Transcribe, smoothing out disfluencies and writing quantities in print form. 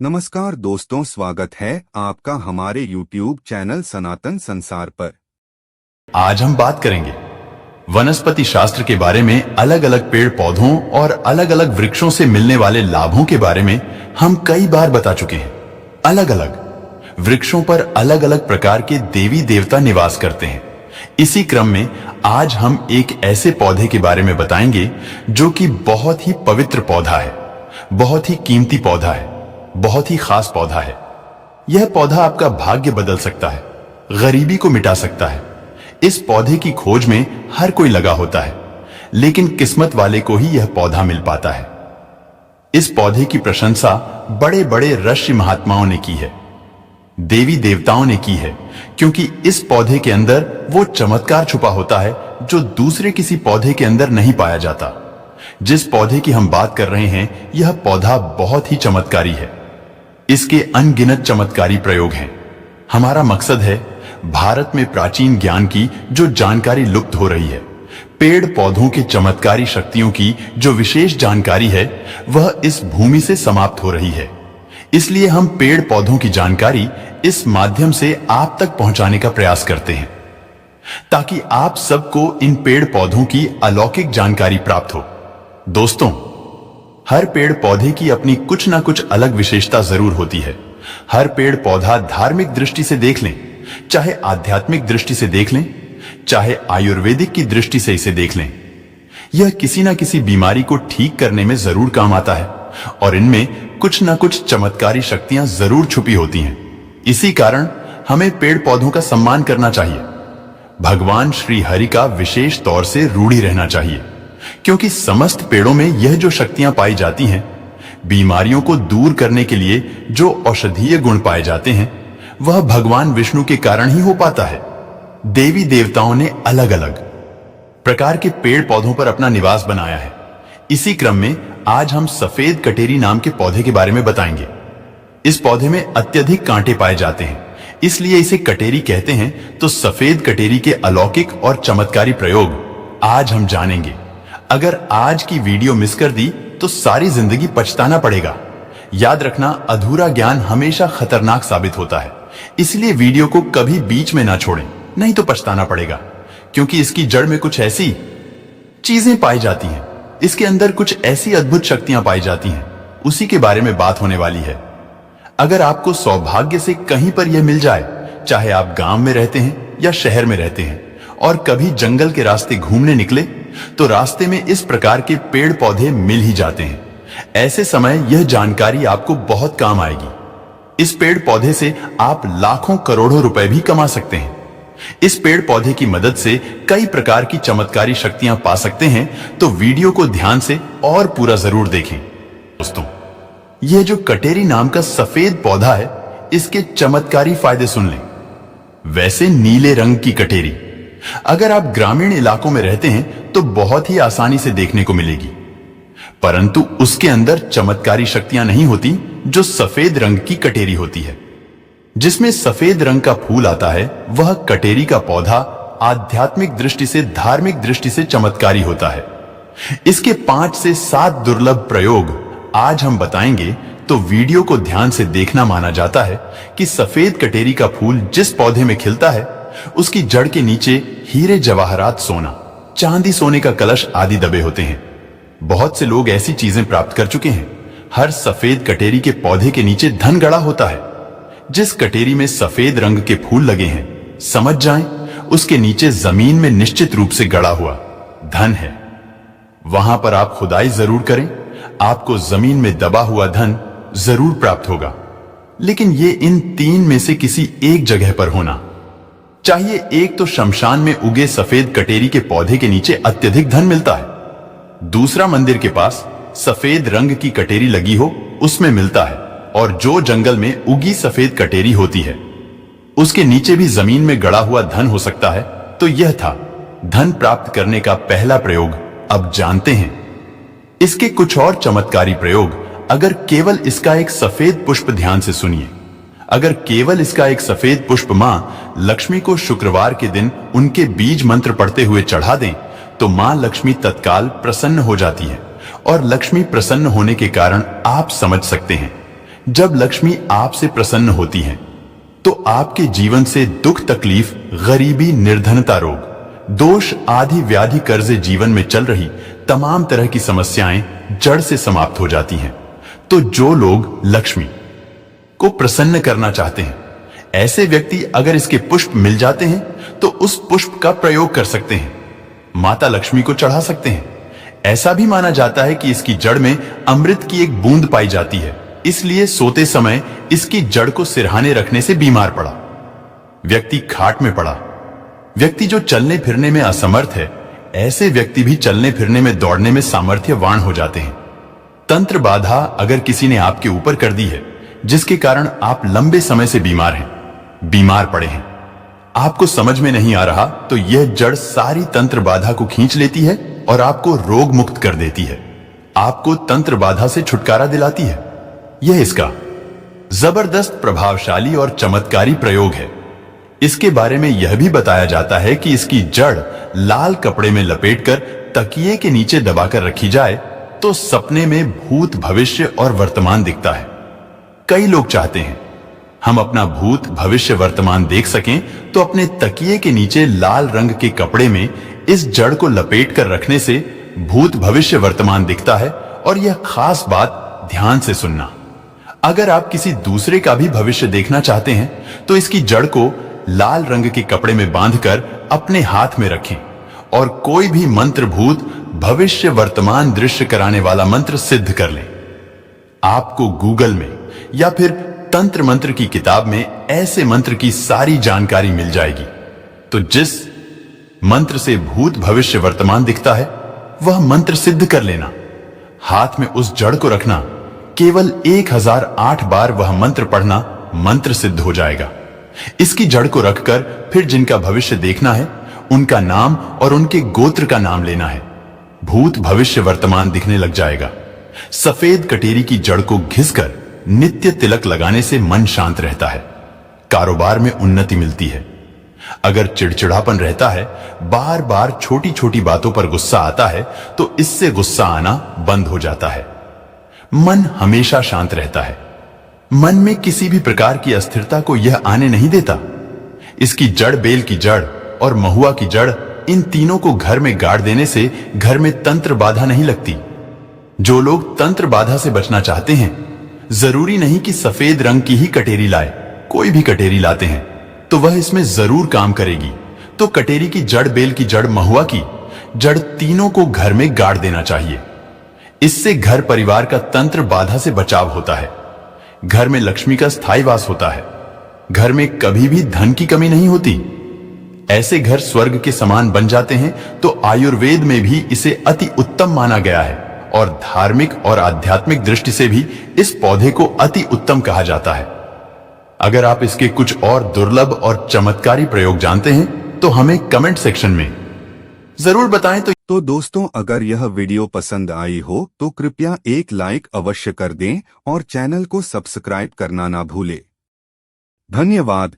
नमस्कार दोस्तों, स्वागत है आपका हमारे YouTube चैनल सनातन संसार पर। आज हम बात करेंगे वनस्पति शास्त्र के बारे में। अलग अलग पेड़ पौधों और अलग अलग वृक्षों से मिलने वाले लाभों के बारे में हम कई बार बता चुके हैं। अलग अलग वृक्षों पर अलग अलग प्रकार के देवी देवता निवास करते हैं। इसी क्रम में आज हम एक ऐसे पौधे के बारे में बताएंगे जो कि बहुत ही पवित्र पौधा है, बहुत ही कीमती पौधा है, बहुत ही खास पौधा है। यह पौधा आपका भाग्य बदल सकता है, गरीबी को मिटा सकता है। इस पौधे की खोज में हर कोई लगा होता है, लेकिन किस्मत वाले को ही यह पौधा मिल पाता है। इस पौधे की प्रशंसा बड़े बड़े ऋषि महात्माओं ने की है, देवी देवताओं ने की है, क्योंकि इस पौधे के अंदर वो चमत्कार छुपा होता है जो दूसरे किसी पौधे के अंदर नहीं पाया जाता। जिस पौधे की हम बात कर रहे हैं, यह पौधा बहुत ही चमत्कारी है। इसके अनगिनत चमत्कारी प्रयोग हैं। हमारा मकसद है भारत में प्राचीन ज्ञान की जो जानकारी लुप्त हो रही है, पेड़ पौधों के चमत्कारी शक्तियों की जो विशेष जानकारी है, वह इस भूमि से समाप्त हो रही है। इसलिए हम पेड़ पौधों की जानकारी इस माध्यम से आप तक पहुंचाने का प्रयास करते हैं, ताकि आप सबको इन पेड़ पौधों की अलौकिक जानकारी प्राप्त हो। दोस्तों, हर पेड़ पौधे की अपनी कुछ ना कुछ अलग विशेषता जरूर होती है। हर पेड़ पौधा धार्मिक दृष्टि से देख लें, चाहे आध्यात्मिक दृष्टि से देख लें, चाहे आयुर्वेदिक की दृष्टि से इसे देख लें, यह किसी ना किसी बीमारी को ठीक करने में जरूर काम आता है और इनमें कुछ ना कुछ चमत्कारी शक्तियां जरूर छुपी होती हैं। इसी कारण हमें पेड़ पौधों का सम्मान करना चाहिए। भगवान श्री हरि का विशेष तौर से रूढ़ी रहना चाहिए, क्योंकि समस्त पेड़ों में यह जो शक्तियां पाई जाती हैं, बीमारियों को दूर करने के लिए जो औषधीय गुण पाए जाते हैं, वह भगवान विष्णु के कारण ही हो पाता है। देवी देवताओं ने अलग अलग प्रकार के पेड़ पौधों पर अपना निवास बनाया है। इसी क्रम में आज हम सफेद कटेरी नाम के पौधे के बारे में बताएंगे। इस पौधे में अत्यधिक कांटे पाए जाते हैं, इसलिए इसे कटेरी कहते हैं। तो सफेद कटेरी के अलौकिक और चमत्कारी प्रयोग आज हम जानेंगे। अगर आज की वीडियो मिस कर दी तो सारी जिंदगी पछताना पड़ेगा। याद रखना, अधूरा ज्ञान हमेशा खतरनाक साबित होता है, इसलिए वीडियो को कभी बीच में ना छोड़ें, नहीं तो पछताना पड़ेगा। क्योंकि इसकी जड़ में कुछ ऐसी चीजें पाई जाती हैं, इसके अंदर कुछ ऐसी अद्भुत शक्तियां पाई जाती हैं, उसी के बारे में बात होने वाली है। अगर आपको सौभाग्य से कहीं पर यह मिल जाए, चाहे आप गांव में रहते हैं या शहर में रहते हैं, और कभी जंगल के रास्ते घूमने निकले, तो रास्ते में इस प्रकार के पेड़ पौधे मिल ही जाते हैं। ऐसे समय यह जानकारी आपको बहुत काम आएगी। इस पेड़ पौधे से आप लाखों करोड़ों रुपए भी कमा सकते हैं। इस पेड़ पौधे की मदद से कई प्रकार की चमत्कारी शक्तियां पा सकते हैं, तो वीडियो को ध्यान से और पूरा जरूर देखें। दोस्तों, यह जो कटेरी नाम का सफेद पौधा है, इसके चमत्कारी फायदे सुन लें। वैसे नीले रंग की कटेरी अगर आप ग्रामीण इलाकों में रहते हैं तो बहुत ही आसानी से देखने को मिलेगी, परंतु उसके अंदर चमत्कारी शक्तियां नहीं होती जो सफेद रंग की कटेरी होती है। जिसमें सफेद रंग का फूल आता है, वह कटेरी का पौधा आध्यात्मिक दृष्टि से, धार्मिक दृष्टि से चमत्कारी होता है। इसके 5 से 7 दुर्लभ प्रयोग आज हम बताएंगे, तो वीडियो को ध्यान से देखना माना जाता है कि सफेद कटेरी का फूल जिस पौधे में खिलता है, उसकी जड़ के नीचे हीरे जवाहरात, सोना, चांदी, सोने का कलश आदि दबे होते हैं। बहुत से लोग ऐसी चीजें प्राप्त कर चुके हैं। हर सफेद कटेरी के पौधे के नीचे धन गड़ा होता है। जिस कटेरी में सफेद रंग के फूल लगे हैं, समझ जाएं, उसके नीचे जमीन में निश्चित रूप से गड़ा हुआ धन है। वहां पर आप खुदाई जरूर करें, आपको जमीन में दबा हुआ धन जरूर प्राप्त होगा। लेकिन ये इन 3 में से किसी एक जगह पर होना चाहिए। एक तो शमशान में उगे सफेद कटेरी के पौधे के नीचे अत्यधिक धन मिलता है। दूसरा मंदिर के पास सफेद रंग की कटेरी लगी हो, उसमें मिलता है। और जो जंगल में उगी सफेद कटेरी होती है, उसके नीचे भी जमीन में गड़ा हुआ धन हो सकता है। तो यह था धन प्राप्त करने का पहला प्रयोग। अब जानते हैं इसके कुछ और चमत्कारी प्रयोग। अगर केवल इसका एक सफेद पुष्प, ध्यान से सुनिए, अगर केवल इसका एक सफेद पुष्प मां लक्ष्मी को शुक्रवार के दिन उनके बीज मंत्र पढ़ते हुए चढ़ा दें, तो मां लक्ष्मी तत्काल प्रसन्न हो जाती है। और लक्ष्मी प्रसन्न होने के कारण आप समझ सकते हैं जब लक्ष्मी आपसे प्रसन्न होती हैं, तो आपके जीवन से दुख तकलीफ, गरीबी, निर्धनता, रोग, दोष आदि व्याधि, कर्जे, जीवन में चल रही तमाम तरह की समस्याएं जड़ से समाप्त हो जाती हैं। तो जो लोग लक्ष्मी को प्रसन्न करना चाहते हैं, ऐसे व्यक्ति अगर इसके पुष्प मिल जाते हैं तो उस पुष्प का प्रयोग कर सकते हैं, माता लक्ष्मी को चढ़ा सकते हैं। ऐसा भी माना जाता है कि इसकी जड़ में अमृत की एक बूंद पाई जाती है, इसलिए सोते समय इसकी जड़ को सिरहाने रखने से बीमार पड़ा व्यक्ति, खाट में पड़ा व्यक्ति जो चलने फिरने में असमर्थ है, ऐसे व्यक्ति भी चलने फिरने में, दौड़ने में सामर्थ्यवान हो जाते हैं। तंत्र बाधा अगर किसी ने आपके ऊपर कर दी है, जिसके कारण आप लंबे समय से बीमार पड़े हैं, आपको समझ में नहीं आ रहा, तो यह जड़ सारी तंत्र बाधा को खींच लेती है और आपको रोग मुक्त कर देती है, आपको तंत्र बाधा से छुटकारा दिलाती है। यह इसका जबरदस्त, प्रभावशाली और चमत्कारी प्रयोग है। इसके बारे में यह भी बताया जाता है कि इसकी जड़ लाल कपड़े में लपेटकर तकिए के नीचे दबाकर रखी जाए तो सपने में भूत, भविष्य और वर्तमान दिखता है। कई लोग चाहते हैं हम अपना भूत, भविष्य, वर्तमान देख सकें, तो अपने तकिए के नीचे लाल रंग के कपड़े में इस जड़ को लपेट कर रखने से भूत, भविष्य, वर्तमान दिखता है। और यह खास बात ध्यान से सुनना, अगर आप किसी दूसरे का भी भविष्य देखना चाहते हैं तो इसकी जड़ को लाल रंग के कपड़े में बांधकर अपने हाथ में रखें और कोई भी मंत्र, भूत, भविष्य, वर्तमान दृश्य कराने वाला मंत्र सिद्ध कर लें। आपको गूगल में या फिर तंत्र मंत्र की किताब में ऐसे मंत्र की सारी जानकारी मिल जाएगी। तो जिस मंत्र से भूत, भविष्य, वर्तमान दिखता है, वह मंत्र सिद्ध कर लेना। हाथ में उस जड़ को रखना, केवल 1008 बार वह मंत्र पढ़ना, मंत्र सिद्ध हो जाएगा। इसकी जड़ को रखकर फिर जिनका भविष्य देखना है, उनका नाम और उनके गोत्र का नाम लेना है। भूत, भविष्य, वर्तमान दिखने लग जाएगा। सफेद कटेरी की जड़ को घिसकर नित्य तिलक लगाने से मन शांत रहता है, कारोबार में उन्नति मिलती है। अगर चिड़चिड़ापन रहता है, बार बार छोटी छोटी बातों पर गुस्सा आता है, तो इससे गुस्सा आना बंद हो जाता है। मन हमेशा शांत रहता है। मन में किसी भी प्रकार की अस्थिरता को यह आने नहीं देता। इसकी जड़, बेल की जड़ और महुआ की जड़, इन तीनों को घर में गाड़ देने से घर में तंत्र बाधा नहीं लगती। जो लोग तंत्र बाधा से बचना चाहते हैं, जरूरी नहीं कि सफेद रंग की ही कटेरी लाए, कोई भी कटेरी लाते हैं तो वह इसमें जरूर काम करेगी। तो कटेरी की जड़, बेल की जड़, महुआ की जड़, तीनों को घर में गाड़ देना चाहिए। इससे घर परिवार का तंत्र बाधा से बचाव होता है। घर में लक्ष्मी का स्थायी वास होता है। घर में कभी भी धन की कमी नहीं होती। ऐसे घर स्वर्ग के समान बन जाते हैं। तो आयुर्वेद में भी इसे अति उत्तम माना गया है और धार्मिक और आध्यात्मिक दृष्टि से भी इस पौधे को अति उत्तम कहा जाता है। अगर आप इसके कुछ और दुर्लभ और चमत्कारी प्रयोग जानते हैं तो हमें कमेंट सेक्शन में जरूर बताएं। तो दोस्तों, अगर यह वीडियो पसंद आई हो तो कृपया एक लाइक अवश्य कर दें और चैनल को सब्सक्राइब करना ना भूलें। धन्यवाद।